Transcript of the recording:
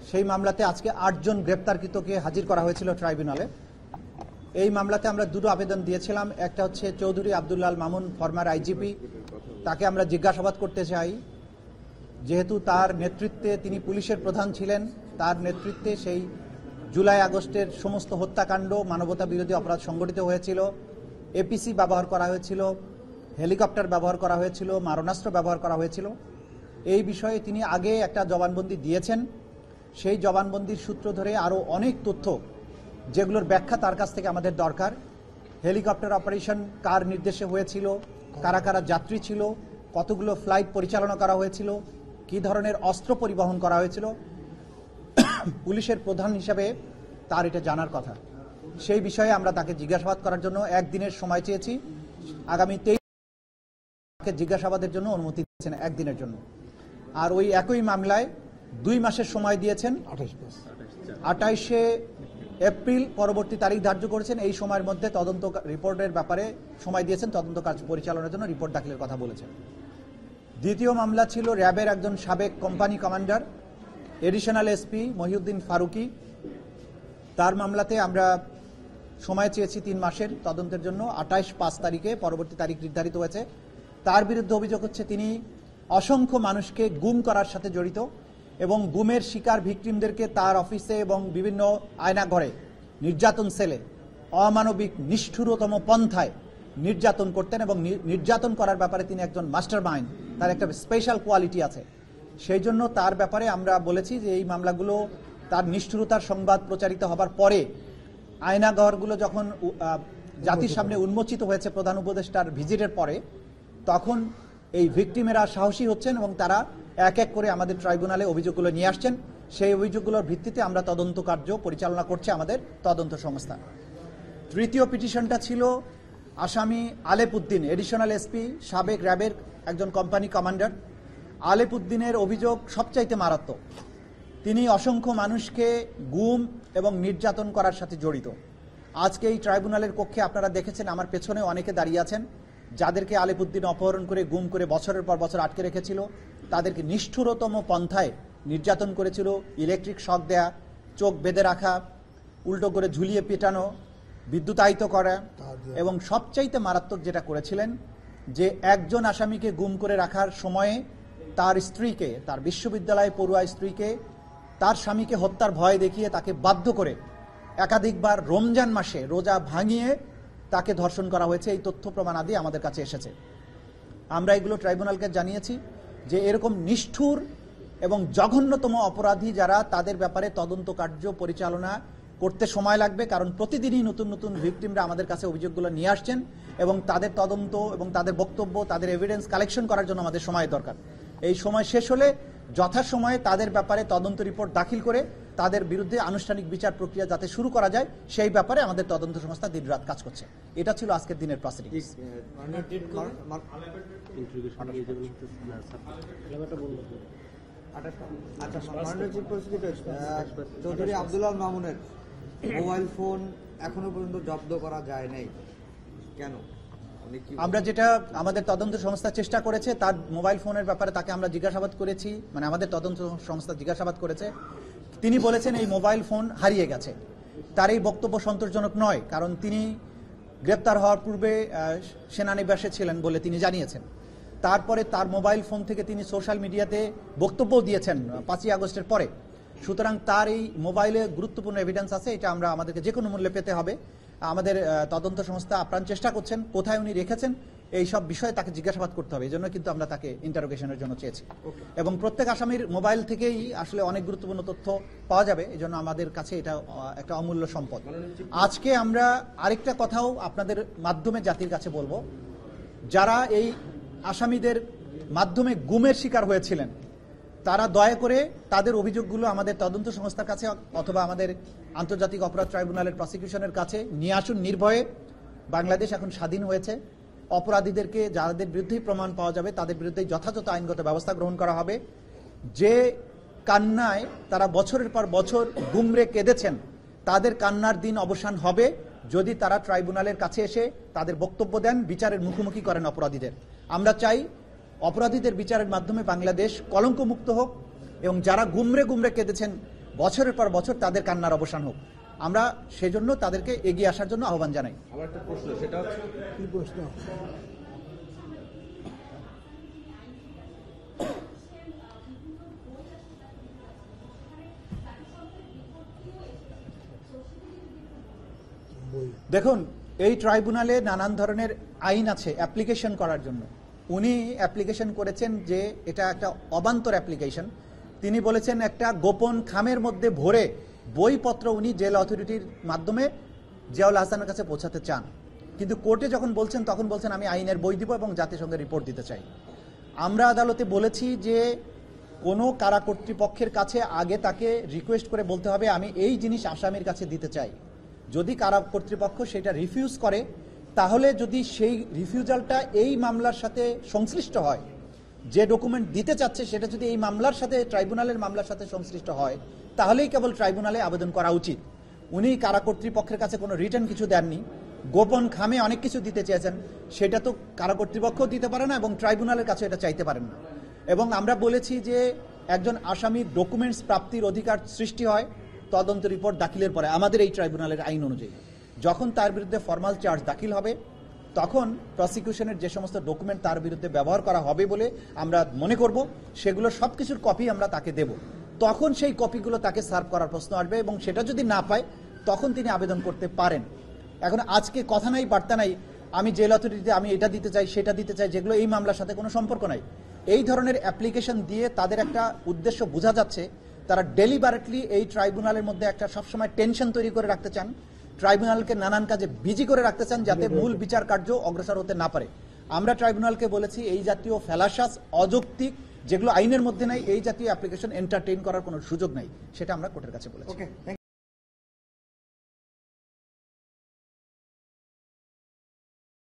সেই মামলাতে আজকে 8 জন গ্রেপ্তারকৃতকে হাজির করা হয়েছিল ট্রাইব্যুনালে। এই মামলাতে আমরা দুটো আবেদন দিয়েছিলাম। একটা হচ্ছে চৌধুরী আব্দুল্লাহ মামুন, ফরমার আইজিপি, তাকে আমরা জিজ্ঞাসাবাদ করতে চাই, যেহেতু তার নেতৃত্বে তিনি পুলিশের প্রধান ছিলেন, তার নেতৃত্বে সেই জুলাই আগস্টের সমস্ত হত্যাকাণ্ড, মানবতা বিরোধী অপরাধ সংগঠিত হয়েছিল, এপিসি ব্যবহার করা হয়েছিল, হেলিকপ্টার ব্যবহার করা হয়েছিল, মারণাস্ত্র ব্যবহার করা হয়েছিল। এই বিষয়ে তিনি আগে একটা জবানবন্দি দিয়েছেন। সেই জবানবন্দির সূত্র ধরে আরও অনেক তথ্য, যেগুলোর ব্যাখ্যা তার কাছ থেকে আমাদের দরকার। হেলিকপ্টার অপারেশন কার নির্দেশে হয়েছিল, কারা কারা যাত্রী ছিল, কতগুলো ফ্লাইট পরিচালনা করা হয়েছিল, কী ধরনের অস্ত্র পরিবহন করা হয়েছিল, পুলিশের প্রধান হিসাবে তার এটা জানার কথা। সেই বিষয়ে আমরা তাকে জিজ্ঞাসাবাদ করার জন্য একদিনের সময় চেয়েছি। আগামী 23 জিজ্ঞাসাবাদের জন্য অনুমতি দিয়েছেন একদিনের জন্য। আর ওই একই মামলায় 2 মাসের সময় দিয়েছেন, 28শে এপ্রিল পরবর্তী তারিখ ধার্য করেছেন। এই সময়ের মধ্যে তদন্ত রিপোর্টের ব্যাপারে সময় দিয়েছেন, তদন্ত কাজ পরিচালনার জন্য রিপোর্ট দাখিলের কথা বলেছেন। দ্বিতীয় মামলা ছিল র্যাবের একজন সাবেক company commander, additional SP Mohiuddin Faruki. তার মামলাতে আমরা সময় চেয়েছি 3 মাসের তদন্তের জন্য। 28/5 তারিখে পরবর্তী তারিখ নির্ধারিত হয়েছে। তার বিরুদ্ধে অভিযোগ হচ্ছে তিনি অসংখ্য মানুষকে গুম করার সাথে জড়িত এবং গুমের শিকার ভিকটিমদেরকে তার অফিসে এবং বিভিন্ন আয়নাঘরে, নির্যাতন সেলে অমানবিক নিষ্ঠুরতম পন্থায় নির্যাতন করতেন এবং নির্যাতন করার ব্যাপারে তিনি একজন মাস্টার মাইন্ড, তার একটা স্পেশাল কোয়ালিটি আছে। সেই জন্য তার ব্যাপারে আমরা বলেছি যে এই মামলাগুলো তার নিষ্ঠুরতার সংবাদ প্রচারিত হবার পরে, আয়নাঘরগুলো যখন জাতির সামনে উন্মোচিত হয়েছে প্রধান উপদেষ্টার ভিজিটের পরে, তখন এই ভিকটিমেরা সাহসী হচ্ছেন এবং তারা এক এক করে আমাদের ট্রাইব্যুনালে অভিযোগগুলো নিয়ে আসছেন। সেই অভিযোগগুলোর ভিত্তিতে আমরা তদন্ত কার্য পরিচালনা করছে আমাদের তদন্ত সংস্থা। তৃতীয় পিটিশনটা ছিল আসামি আলেপ উদ্দিন, এডিশনাল এসপি, সাবেক র্যাবের একজন কোম্পানি কমান্ডার। আলেপ উদ্দিনের অভিযোগ সবচাইতে মারাত্মক। তিনি অসংখ্য মানুষকে গুম এবং নির্যাতন করার সাথে জড়িত। আজকে এই ট্রাইব্যুনালের কক্ষে আপনারা দেখেছেন, আমার পেছনে অনেকে দাঁড়িয়ে আছেন, যাদেরকে আলেপ উদ্দিন অপহরণ করে গুম করে বছরের পর বছর আটকে রেখেছিল। তাদেরকে নিষ্ঠুরতম পন্থায় নির্যাতন করেছিল, ইলেকট্রিক শক দেয়া, চোখ বেঁধে রাখা, উল্টো করে ঝুলিয়ে পেটানো, বিদ্যুতায়িত করা, এবং সবচাইতে মারাত্মক যেটা করেছিলেন যে একজন আসামিকে গুম করে রাখার সময়ে তার স্ত্রীকে, তার বিশ্ববিদ্যালয়ে পড়ুয়া স্ত্রীকে, তার স্বামীকে হত্যার ভয় দেখিয়ে তাকে বাধ্য করে একাধিকবার রমজান মাসে রোজা ভাঙিয়ে তাকে ধর্ষণ করা হয়েছে। এই তথ্য প্রমাণাদি আমাদের কাছে এসেছে। আমরা এগুলো ট্রাইব্যুনালকে জানিয়েছি যে এরকম নিষ্ঠুর এবং জঘন্যতম অপরাধী যারা, তাদের ব্যাপারে তদন্ত কার্য পরিচালনা করতে সময় লাগবে, কারণ প্রতিদিনই নতুন নতুন ভিকটিমরা আমাদের কাছে অভিযোগগুলো নিয়ে আসছেন এবং তাদের তদন্ত এবং তাদের বক্তব্য, তাদের এভিডেন্স কালেকশন করার জন্য আমাদের সময় দরকার। এই সময় শেষ হলে যথাসময়ে তাদের ব্যাপারে তদন্ত রিপোর্ট দাখিল করে তাদের বিরুদ্ধে আনুষ্ঠানিক বিচার প্রক্রিয়া যাতে শুরু করা যায়, সেই ব্যাপারে আমাদের তদন্ত সংস্থা দিনরাত কাজ করছে। এটা ছিল আজকের দিনের প্রসিডিংস। চৌধুরী আব্দুল্লাহ মামুনের মোবাইল ফোন এখনো পর্যন্ত জব্দ করা যায় নাই কেন? আমরা যেটা আমাদের তদন্ত সংস্থা চেষ্টা করেছে, তার মোবাইল ফোনের ব্যাপারে তাকে আমরা জিজ্ঞাসাবাদ করেছি, মানে আমাদের তদন্ত সংস্থা জিজ্ঞাসাবাদ করেছে। তিনি বলেছেন এই মোবাইল ফোন হারিয়ে গেছে। তার এই বক্তব্য সন্তোষজনক নয়, কারণ তিনি গ্রেপ্তার হওয়ার পূর্বে সেনানিবাসে ছিলেন বলে তিনি জানিয়েছেন। তারপরে তার মোবাইল ফোন থেকে তিনি সোশ্যাল মিডিয়াতে বক্তব্য দিয়েছেন 5ই আগস্টের পরে। সুতরাং তার এই মোবাইলে গুরুত্বপূর্ণ এভিডেন্স আছে, এটা আমরা আমাদেরকে যে কোনো মূল্যে পেতে হবে। আমাদের তদন্ত সংস্থা আপ্রাণ চেষ্টা করছেন কোথায় উনি রেখেছেন এই সব বিষয়ে তাকে জিজ্ঞাসাবাদ করতে হবে। এই জন্য কিন্তু আমরা তাকে ইন্টারোগেশনের জন্য চেয়েছি, এবং প্রত্যেক আসামির মোবাইল থেকেই আসলে অনেক গুরুত্বপূর্ণ তথ্য পাওয়া যাবে। এই জন্য আমাদের কাছে এটা একটা অমূল্য সম্পদ। আজকে আমরা আরেকটা কথাও আপনাদের মাধ্যমে জাতির কাছে বলবো, যারা এই আসামিদের মাধ্যমে গুমের শিকার হয়েছিলেন, তারা দয়া করে তাদের অভিযোগগুলো আমাদের তদন্ত সংস্থার কাছে অথবা আমাদের আন্তর্জাতিক অপরাধ ট্রাইব্যুনালের প্রসিকিউশনের কাছে নিয়ে আসুন নির্ভয়ে। বাংলাদেশ এখন স্বাধীন হয়েছে। অপরাধীদেরকে যাদের বিরুদ্ধেই প্রমাণ পাওয়া যাবে তাদের বিরুদ্ধে যথাযথ আইনগত ব্যবস্থা গ্রহণ করা হবে। যে কান্নায় তারা বছরের পর বছর গুমরে কেঁদেছেন, তাদের কান্নার দিন অবসান হবে যদি তারা ট্রাইব্যুনালের কাছে এসে তাদের বক্তব্য দেন, বিচারের মুখোমুখি করেন অপরাধীদের। আমরা চাই অপরাধীদের বিচারের মাধ্যমে বাংলাদেশ কলঙ্কমুক্ত হোক, এবং যারা গুমরে গুমরে কেঁদেছেন বছরের পর বছর তাদের কান্নার অবসান হোক। আমরা সেজন্য তাদেরকে এগিয়ে আসার জন্য আহ্বান জানাই। আবার একটা প্রশ্ন, সেটা হচ্ছে কি প্রশ্ন? দেখুন, এই ট্রাইব্যুনালে নানান ধরনের আইন আছে অ্যাপ্লিকেশন করার জন্য। উনি অ্যাপ্লিকেশন করেছেন যে এটা একটা অবান্তর অ্যাপ্লিকেশন। তিনি বলেছেন একটা গোপন খামের মধ্যে ভরে বইপত্র উনি জেল অথরিটির মাধ্যমে জিয়াউল হাসানের কাছে পৌঁছাতে চান, কিন্তু কোর্টে যখন বলছেন তখন বলছেন আমি আইনের বই দিব এবং জাতিসংঘে রিপোর্ট দিতে চাই। আমরা আদালতে বলেছি যে কোনো কারা কর্তৃপক্ষের কাছে আগে তাকে রিকোয়েস্ট করে বলতে হবে আমি এই জিনিস আসামির কাছে দিতে চাই। যদি কারা কর্তৃপক্ষ সেটা রিফিউজ করে, তাহলে যদি সেই রিফিউজালটা এই মামলার সাথে সংশ্লিষ্ট হয়, যে ডকুমেন্ট দিতে চাচ্ছে সেটা যদি এই মামলার সাথে ট্রাইব্যুনালের মামলার সাথে সংশ্লিষ্ট হয়, তাহলেই কেবল ট্রাইব্যুনালে আবেদন করা উচিত। উনি কারা কর্তৃপক্ষের কাছে কোনো রিটার্ন কিছু দেননি, গোপন খামে অনেক কিছু দিতে চেয়েছেন, সেটা তো কারা কর্তৃপক্ষ দিতে পারে না এবং ট্রাইব্যুনালের কাছে এটা চাইতে পারেন না। এবং আমরা বলেছি যে একজন আসামির ডকুমেন্টস প্রাপ্তির অধিকার সৃষ্টি হয় তদন্ত রিপোর্ট দাখিলের পরে। আমাদের এই ট্রাইব্যুনালের আইন অনুযায়ী যখন তার বিরুদ্ধে ফর্মাল চার্জ দাখিল হবে, তখন প্রসিকিউশনের যে সমস্ত ডকুমেন্ট তার বিরুদ্ধে ব্যবহার করা হবে বলে আমরা মনে করব, সেগুলো সব কিছুর কপি আমরা তাকে দেব। তখন সেই কপিগুলো তাকে সার্ভ করার প্রশ্ন আসবে এবং সেটা যদি না পায় তখন তিনি আবেদন করতে পারেন। এখন আজকে কথা নাই বার্তা নাই, আমি জেল অথরিটিতে আমি এটা দিতে চাই সেটা দিতে চাই, যেগুলো এই মামলার সাথে কোনো সম্পর্ক নাই। এই ধরনের অ্যাপ্লিকেশন দিয়ে তাদের একটা উদ্দেশ্য বোঝা যাচ্ছে, তারা ডেলিবারেটলি এই ট্রাইব্যুনালের মধ্যে একটা সবসময় টেনশন তৈরি করে রাখতে চান, ট্রাইব্যুনালকে নানান কাজে বিজি করে রাখতে চান যাতে মূল বিচার কার্য অগ্রসর হতে না পারে। আমরা ট্রাইব্যুনালকে বলেছি এই জাতীয় ফেলাসাস, অযৌক্তিক, যেগুলো আইনের মধ্যে নাই, এই জাতীয় অ্যাপ্লিকেশন এন্টারটেইন করার কোনো সুযোগ নাই, সেটা আমরা কোর্টের কাছে বলেছি। ওকে।